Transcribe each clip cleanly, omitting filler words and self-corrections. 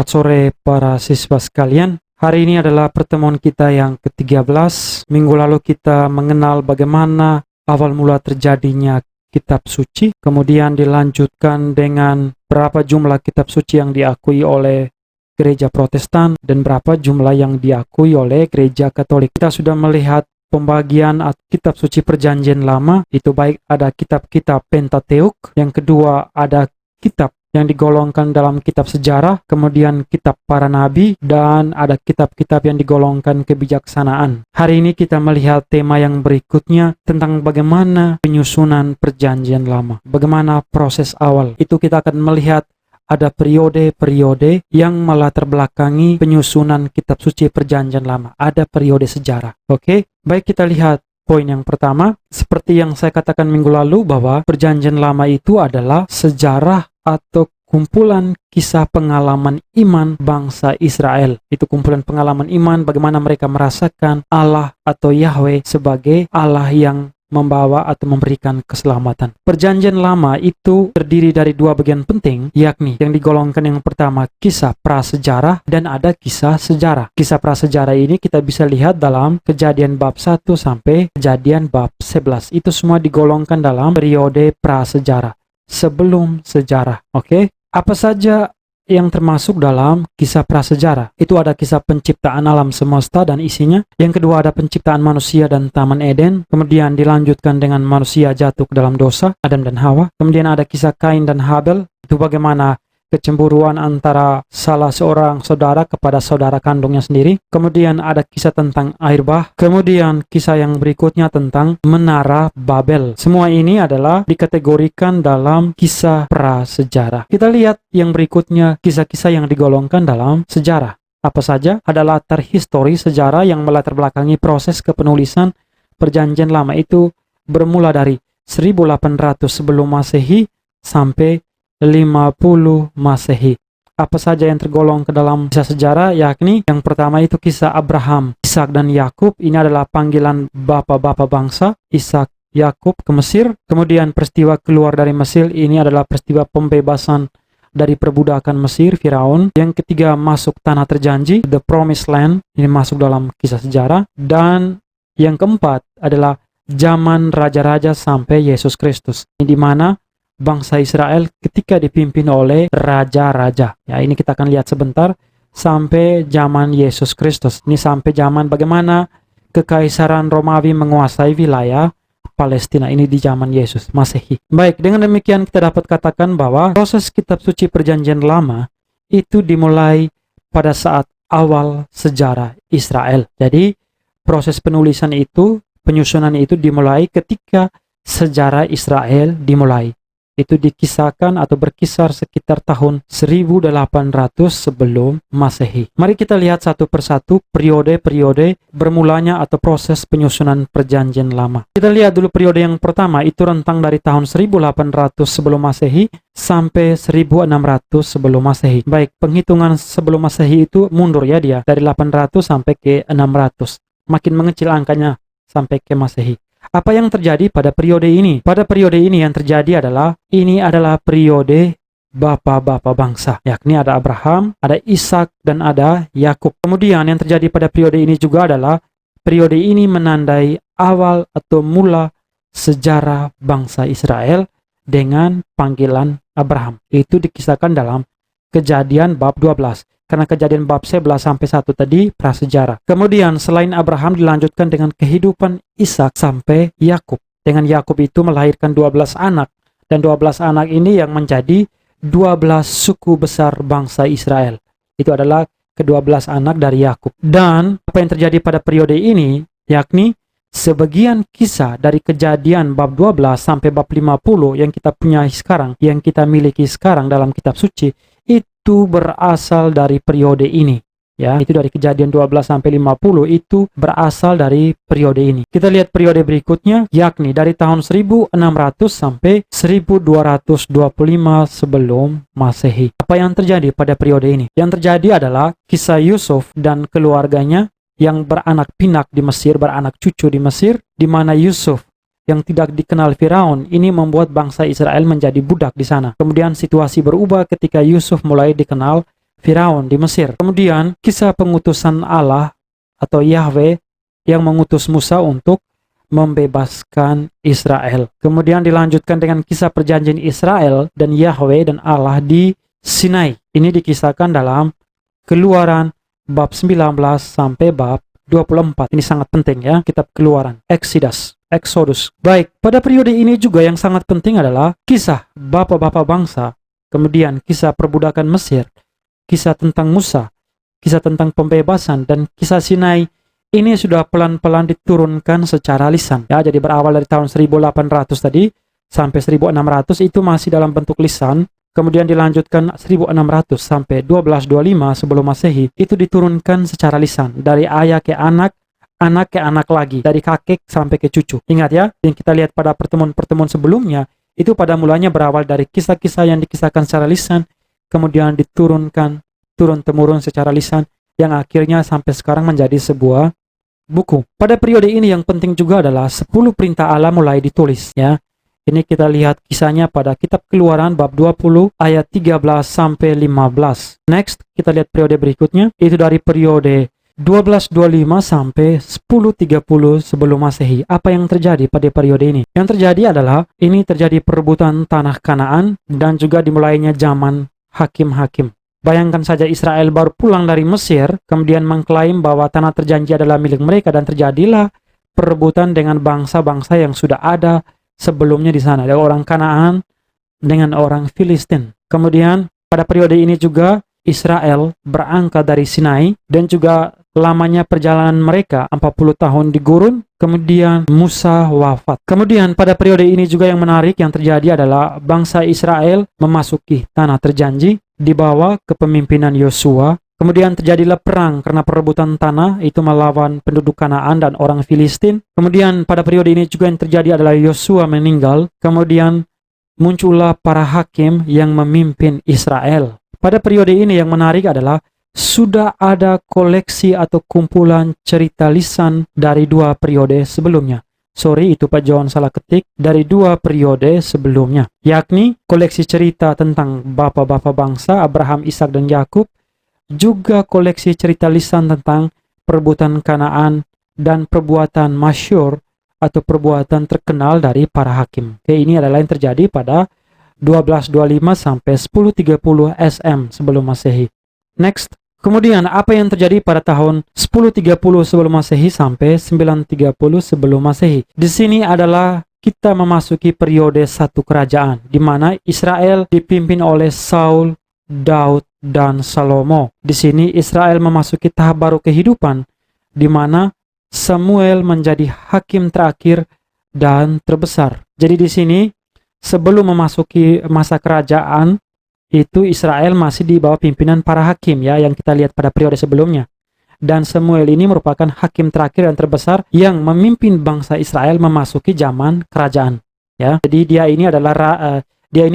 Selamat sore para siswa sekalian. Hari ini adalah pertemuan kita yang ke-13. Minggu lalu kita mengenal bagaimana awal mula terjadinya kitab suci. Kemudian dilanjutkan dengan berapa jumlah kitab suci yang diakui oleh gereja Protestan dan berapa jumlah yang diakui oleh gereja Katolik. Kita sudah melihat pembagian kitab suci Perjanjian Lama, itu baik ada kitab-kitab Pentateuk, yang kedua ada kitab yang digolongkan dalam kitab sejarah, kemudian kitab para nabi, dan ada kitab-kitab yang digolongkan kebijaksanaan. Hari ini kita melihat tema yang berikutnya tentang bagaimana penyusunan Perjanjian Lama, bagaimana proses awal. Itu kita akan melihat ada periode-periode yang melatar belakangi penyusunan kitab suci Perjanjian Lama. Ada periode sejarah. Oke, baik, kita lihat poin yang pertama. Seperti yang saya katakan minggu lalu bahwa Perjanjian Lama itu adalah sejarah atau kumpulan kisah pengalaman iman bangsa Israel. Itu kumpulan pengalaman iman bagaimana mereka merasakan Allah atau Yahweh sebagai Allah yang membawa atau memberikan keselamatan. Perjanjian Lama itu terdiri dari dua bagian penting, yakni yang digolongkan yang pertama kisah prasejarah dan ada kisah sejarah. Kisah prasejarah ini kita bisa lihat dalam Kejadian bab 1 sampai Kejadian bab 11. Itu semua digolongkan dalam periode prasejarah, sebelum sejarah. Oke, apa saja yang termasuk dalam kisah prasejarah? Itu ada kisah penciptaan alam semesta dan isinya. Yang kedua ada penciptaan manusia dan Taman Eden. Kemudian dilanjutkan dengan manusia jatuh ke dalam dosa, Adam dan Hawa. Kemudian ada kisah Kain dan Habel. Itu bagaimana kecemburuan antara salah seorang saudara kepada saudara kandungnya sendiri. Kemudian ada kisah tentang air bah. Kemudian kisah yang berikutnya tentang Menara Babel. Semua ini adalah dikategorikan dalam kisah prasejarah. Kita lihat yang berikutnya, kisah-kisah yang digolongkan dalam sejarah. Apa saja? Ada latar histori sejarah yang melatar belakangi proses kepenulisan Perjanjian Lama. Itu bermula dari 1800 sebelum Masehi sampai 50 Masehi. Apa saja yang tergolong ke dalam kisah sejarah? Yakni yang pertama itu kisah Abraham, Ishak dan Yakub. Ini adalah panggilan bapak-bapak bangsa, Ishak, Yakub ke Mesir. Kemudian peristiwa keluar dari Mesir, ini adalah peristiwa pembebasan dari perbudakan Mesir, Firaun. Yang ketiga masuk tanah terjanji, the promised land. Ini masuk dalam kisah sejarah. Dan yang keempat adalah zaman raja-raja sampai Yesus Kristus. Ini di mana bangsa Israel ketika dipimpin oleh raja-raja. Ya, ini kita akan lihat sebentar sampai zaman Yesus Kristus. Ini sampai zaman bagaimana kekaisaran Romawi menguasai wilayah Palestina. Ini di zaman Yesus, Masehi. Baik, dengan demikian kita dapat katakan bahwa proses kitab suci Perjanjian Lama itu dimulai pada saat awal sejarah Israel. Jadi, proses penulisan itu, penyusunan itu dimulai ketika sejarah Israel dimulai. Itu dikisahkan atau berkisar sekitar tahun 1800 sebelum Masehi. Mari kita lihat satu persatu periode-periode bermulanya atau proses penyusunan Perjanjian Lama. Kita lihat dulu periode yang pertama, itu rentang dari tahun 1800 sebelum Masehi sampai 1600 sebelum Masehi. Baik, penghitungan sebelum Masehi itu mundur ya dia, dari 800 sampai ke 600. Makin mengecil angkanya sampai ke Masehi. Apa yang terjadi pada periode ini? Pada periode ini yang terjadi adalah, ini adalah periode bapak-bapak bangsa. Yakni ada Abraham, ada Ishak, dan ada Yakub. Kemudian yang terjadi pada periode ini juga adalah, periode ini menandai awal atau mula sejarah bangsa Israel dengan panggilan Abraham. Itu dikisahkan dalam Kejadian bab 12. Karena Kejadian bab 11 sampai 1 tadi prasejarah. Kemudian selain Abraham dilanjutkan dengan kehidupan Ishak sampai Yakub. Dengan Yakub itu melahirkan 12 anak. Dan 12 anak ini yang menjadi 12 suku besar bangsa Israel. Itu adalah ke-12 anak dari Yakub. Dan apa yang terjadi pada periode ini, yakni sebagian kisah dari Kejadian bab 12 sampai bab 50 yang kita punya sekarang, yang kita miliki sekarang dalam kitab suci, itu berasal dari periode ini. Ya, itu dari Kejadian 12 sampai 50 itu berasal dari periode ini. Kita lihat periode berikutnya, yakni dari tahun 1600 sampai 1225 sebelum Masehi. Apa yang terjadi pada periode ini? Yang terjadi adalah kisah Yusuf dan keluarganya yang beranak pinak di Mesir, beranak cucu di Mesir, di mana Yusuf yang tidak dikenal Firaun ini membuat bangsa Israel menjadi budak di sana. Kemudian situasi berubah ketika Yusuf mulai dikenal Firaun di Mesir. Kemudian kisah pengutusan Allah atau Yahweh yang mengutus Musa untuk membebaskan Israel. Kemudian dilanjutkan dengan kisah perjanjian Israel dan Yahweh dan Allah di Sinai. Ini dikisahkan dalam Keluaran bab 19 sampai bab 24. Ini sangat penting ya, kitab Keluaran, Exodus. Baik, pada periode ini juga yang sangat penting adalah kisah bapak-bapak bangsa, kemudian kisah perbudakan Mesir, kisah tentang Musa, kisah tentang pembebasan, dan kisah Sinai. Ini sudah pelan-pelan diturunkan secara lisan. Ya, jadi berawal dari tahun 1800 tadi sampai 1600 itu masih dalam bentuk lisan. Kemudian dilanjutkan 1600 sampai 1225 sebelum Masehi itu diturunkan secara lisan dari ayah ke anak ke anak lagi, dari kakek sampai ke cucu. Ingat ya, yang kita lihat pada pertemuan-pertemuan sebelumnya itu pada mulanya berawal dari kisah-kisah yang dikisahkan secara lisan, kemudian diturunkan turun-temurun secara lisan, yang akhirnya sampai sekarang menjadi sebuah buku. Pada periode ini yang penting juga adalah 10 perintah Allah mulai ditulis ya. Ini kita lihat kisahnya pada kitab Keluaran bab 20 ayat 13 sampai 15. Next, kita lihat periode berikutnya, itu dari periode 1225 sampai 1030 sebelum Masehi. Apa yang terjadi pada periode ini? Yang terjadi adalah ini terjadi perebutan tanah Kanaan dan juga dimulainya zaman hakim-hakim. Bayangkan saja Israel baru pulang dari Mesir, kemudian mengklaim bahwa tanah terjanji adalah milik mereka, dan terjadilah perebutan dengan bangsa-bangsa yang sudah ada sebelumnya di sana. Ada orang Kanaan dengan orang Filistin. Kemudian pada periode ini juga Israel berangkat dari Sinai, dan juga lamanya perjalanan mereka 40 tahun di gurun, kemudian Musa wafat. Kemudian pada periode ini juga yang menarik yang terjadi adalah bangsa Israel memasuki tanah terjanji di bawah kepemimpinan Yosua. Kemudian terjadilah perang karena perebutan tanah itu melawan penduduk Kanaan dan orang Filistin. Kemudian pada periode ini juga yang terjadi adalah Yosua meninggal. Kemudian muncullah para hakim yang memimpin Israel. Pada periode ini yang menarik adalah sudah ada koleksi atau kumpulan cerita lisan dari 2 periode sebelumnya. Sorry, itu Pak John salah ketik, dari 2 periode sebelumnya, yakni koleksi cerita tentang bapak-bapak bangsa Abraham, Ishak, dan Yakub, juga koleksi cerita lisan tentang perebutan Kanaan dan perbuatan masyhur atau perbuatan terkenal dari para hakim. Oke, ini adalah yang terjadi pada 1225 sampai 1030 SM sebelum Masehi. Next. Kemudian apa yang terjadi pada tahun 1030 sebelum Masehi sampai 930 sebelum Masehi? Di sini adalah kita memasuki periode satu kerajaan di mana Israel dipimpin oleh Saul, Daud, dan Salomo. Di sini Israel memasuki tahap baru kehidupan di mana Samuel menjadi hakim terakhir dan terbesar. Jadi di sini sebelum memasuki masa kerajaan itu Israel masih di bawah pimpinan para hakim ya, yang kita lihat pada periode sebelumnya. Dan Samuel ini merupakan hakim terakhir dan terbesar yang memimpin bangsa Israel memasuki zaman kerajaan ya. Jadi dia ini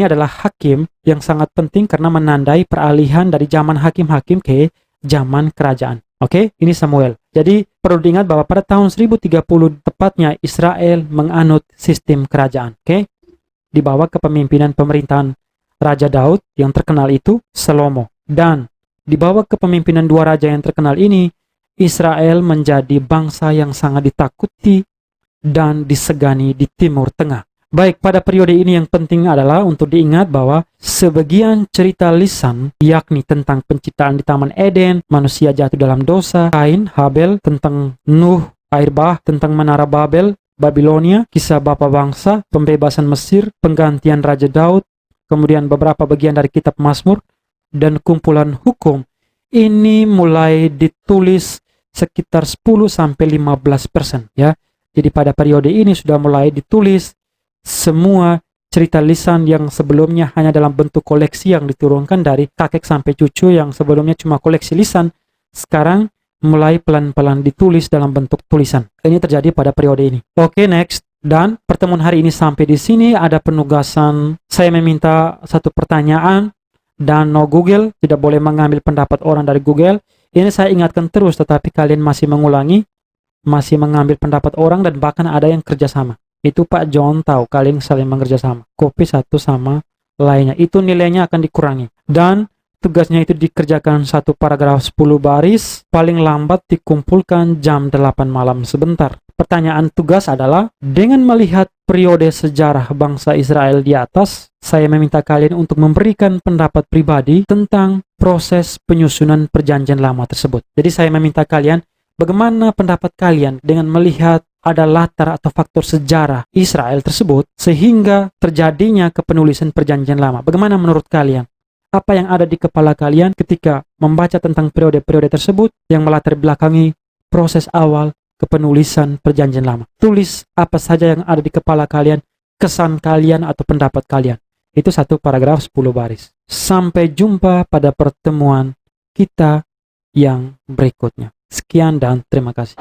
adalah hakim yang sangat penting karena menandai peralihan dari zaman hakim-hakim ke zaman kerajaan. Oke, ini Samuel. Jadi perlu diingat bahwa pada tahun 1030 tepatnya Israel menganut sistem kerajaan. Oke, di bawah kepemimpinan pemerintahan Raja Daud yang terkenal itu Salomo. Dan di bawah kepemimpinan 2 raja yang terkenal ini, Israel menjadi bangsa yang sangat ditakuti dan disegani di Timur Tengah. Baik, pada periode ini yang penting adalah untuk diingat bahwa sebagian cerita lisan, yakni tentang penciptaan di Taman Eden, manusia jatuh dalam dosa, Kain, Habel, tentang Nuh, air bah, tentang Menara Babel, Babilonia, kisah bapa bangsa, pembebasan Mesir, penggantian Raja Daud, kemudian beberapa bagian dari kitab Mazmur, dan kumpulan hukum, ini mulai ditulis sekitar 10-15% ya. Jadi pada periode ini sudah mulai ditulis semua cerita lisan yang sebelumnya hanya dalam bentuk koleksi yang diturunkan dari kakek sampai cucu, yang sebelumnya cuma koleksi lisan, sekarang mulai pelan-pelan ditulis dalam bentuk tulisan. Ini terjadi pada periode ini. Oke, next. Dan pertemuan hari ini sampai di sini. Ada penugasan, saya meminta satu pertanyaan, dan no Google, tidak boleh mengambil pendapat orang dari Google. Ini saya ingatkan terus, tetapi kalian masih mengulangi, masih mengambil pendapat orang, dan bahkan ada yang kerjasama. Itu Pak John tahu, kalian saling bekerjasama. Copy satu sama lainnya, itu nilainya akan dikurangi. Dan tugasnya itu dikerjakan satu paragraf 10 baris, paling lambat dikumpulkan jam 8 malam sebentar. Pertanyaan tugas adalah, dengan melihat periode sejarah bangsa Israel di atas, saya meminta kalian untuk memberikan pendapat pribadi tentang proses penyusunan perjanjian lama tersebut. Jadi saya meminta kalian, bagaimana pendapat kalian dengan melihat ada latar atau faktor sejarah Israel tersebut sehingga terjadinya kepenulisan perjanjian lama. Bagaimana menurut kalian? Apa yang ada di kepala kalian ketika membaca tentang periode-periode tersebut yang melatar belakangi proses awal kepenulisan perjanjian lama? Tulis apa saja yang ada di kepala kalian, kesan kalian atau pendapat kalian. Itu satu paragraf 10 baris. Sampai jumpa pada pertemuan kita yang berikutnya. Sekian dan terima kasih.